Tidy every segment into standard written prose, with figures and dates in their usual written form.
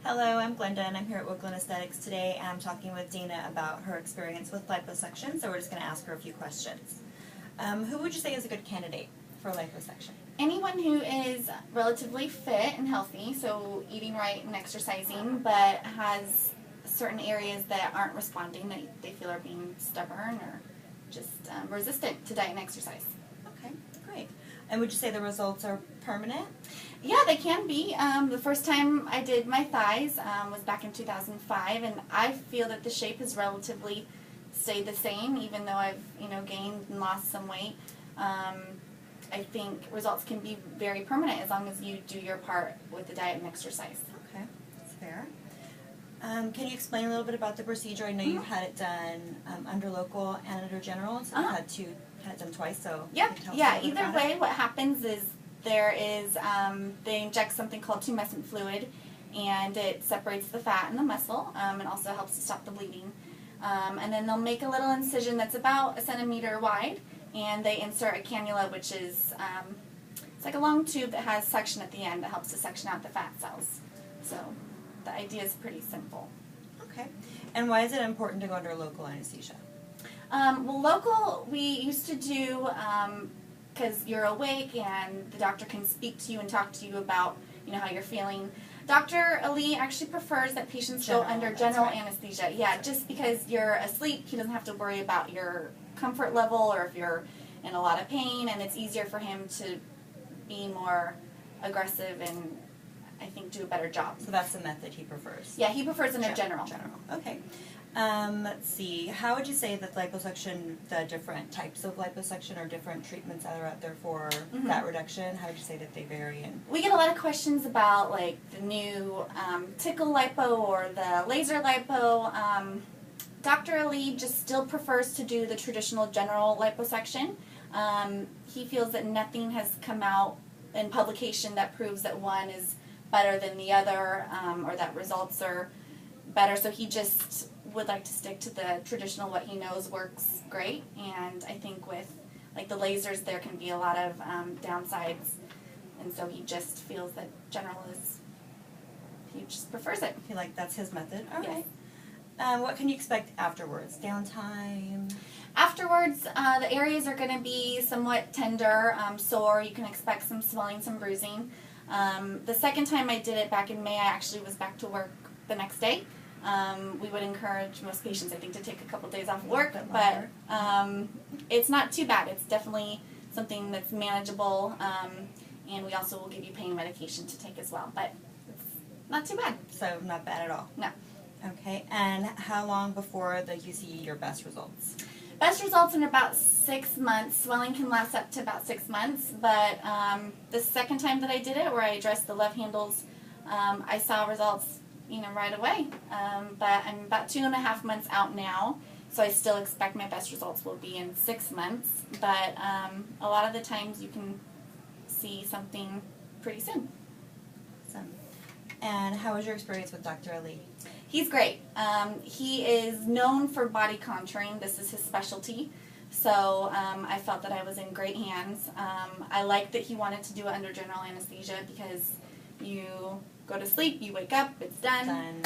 Hello, I'm Glenda and I'm here at Woodland Aesthetics today and I'm talking with Dina about her experience with liposuction, so we're just going to ask her a few questions. Who would you say is a good candidate for liposuction? Anyone who is relatively fit and healthy, so eating right and exercising, but has certain areas that aren't responding, that they feel are being stubborn or just resistant to diet and exercise. Okay, great. And would you say the results are permanent? Yeah, they can be. The first time I did my thighs was back in 2005, and I feel that the shape has relatively stayed the same, even though I've gained and lost some weight. I think results can be very permanent as long as you do your part with the diet and exercise. Okay, that's fair. Can you explain a little bit about the procedure? I know you've had it done under local and under general, so you've had it done twice. So Yep. Yeah. Either way, what happens is they inject something called tumescent fluid, and it separates the fat and the muscle, and also helps to stop the bleeding. And then they'll make a little incision that's about 1 centimeter wide, and they insert a cannula, which is it's like a long tube that has suction at the end that helps to suction out the fat cells. So the idea is pretty simple. Okay. And why is it important to go under local anesthesia? Well, local we used to do because you're awake and the doctor can speak to you and talk to you about how you're feeling. Dr. Ali actually prefers that patients go under general anesthesia. Yeah, just because you're asleep, he doesn't have to worry about your comfort level or if you're in a lot of pain, and it's easier for him to be more aggressive and I think do a better job. So that's the method he prefers? Yeah, he prefers under general. Okay. Let's see. How would you say that liposuction, the different types of liposuction or different treatments that are out there for fat reduction, how would you say that they vary? And we get a lot of questions about like the new tickle lipo or the laser lipo. Dr. Ali just still prefers to do the traditional general liposuction. He feels that nothing has come out in publication that proves that one is better than the other or that results are better, so he just would like to stick to the traditional, what he knows works great. And I think with like the lasers there can be a lot of downsides, and so he just feels that general is, he just prefers it. I feel like that's his method. All yes. right. What can you expect afterwards? Downtime? Afterwards, the areas are going to be somewhat tender, sore. You can expect some swelling, some bruising. The second time I did it back in May, I actually was back to work the next day. We would encourage most patients, I think, to take a couple days off work, but it's not too bad. It's definitely something that's manageable, and we also will give you pain medication to take as well, but it's not too bad. So not bad at all? No. Okay, and how long before you see your best results? Best results in about 6 months. Swelling can last up to about 6 months, but the second time that I did it, where I addressed the love handles, I saw results right away. But I'm about 2.5 months out now, so I still expect my best results will be in 6 months. But a lot of the times you can see something pretty soon. Awesome. And how was your experience with Dr. Ali? He's great. He is known for body contouring. This is his specialty. So I felt that I was in great hands. I liked that he wanted to do it under general anesthesia because you go to sleep, you wake up, it's done.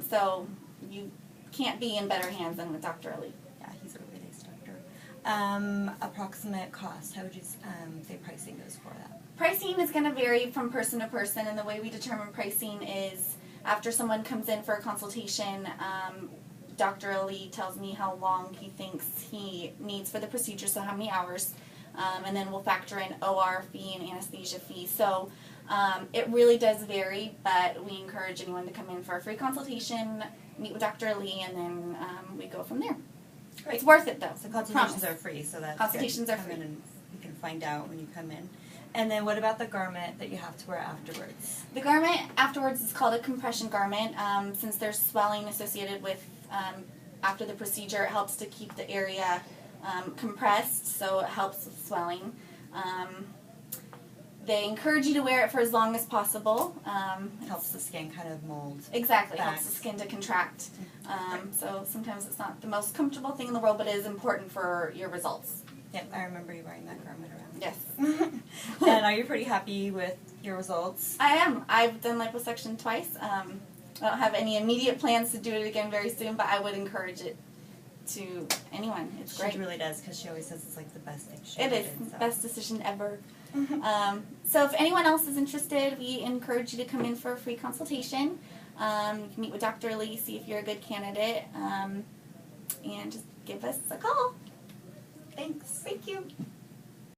So you can't be in better hands than with Dr. Ali. Yeah, he's a really nice doctor. Approximate cost, how would you say pricing goes for that? Pricing is going to vary from person to person, and the way we determine pricing is after someone comes in for a consultation, Dr. Ali tells me how long he thinks he needs for the procedure, so how many hours, and then we'll factor in OR fee and anesthesia fee. So it really does vary, but we encourage anyone to come in for a free consultation, meet with Dr. Ali, and then we go from there. Great. It's worth it, though. So consultations are free, so that's consultations good. are free. Come in and you can find out when you come in. And then what about the garment that you have to wear afterwards? The garment afterwards is called a compression garment. Since there's swelling associated with after the procedure, it helps to keep the area compressed, so it helps with swelling. They encourage you to wear it for as long as possible. Helps the skin kind of mold. Exactly, back. helps the skin to contract. So sometimes it's not the most comfortable thing in the world, but it is important for your results. Yep, I remember you wearing that garment around. Yes. And are you pretty happy with your results? I am. I've done liposuction twice. I don't have any immediate plans to do it again very soon, but I would encourage it to anyone. It's great. She really does, because she always says it's like the best thing she It ever is. did, so. Best decision ever. So if anyone else is interested, we encourage you to come in for a free consultation. You can meet with Dr. Lee, see if you're a good candidate, and just give us a call. Thanks. Thank you.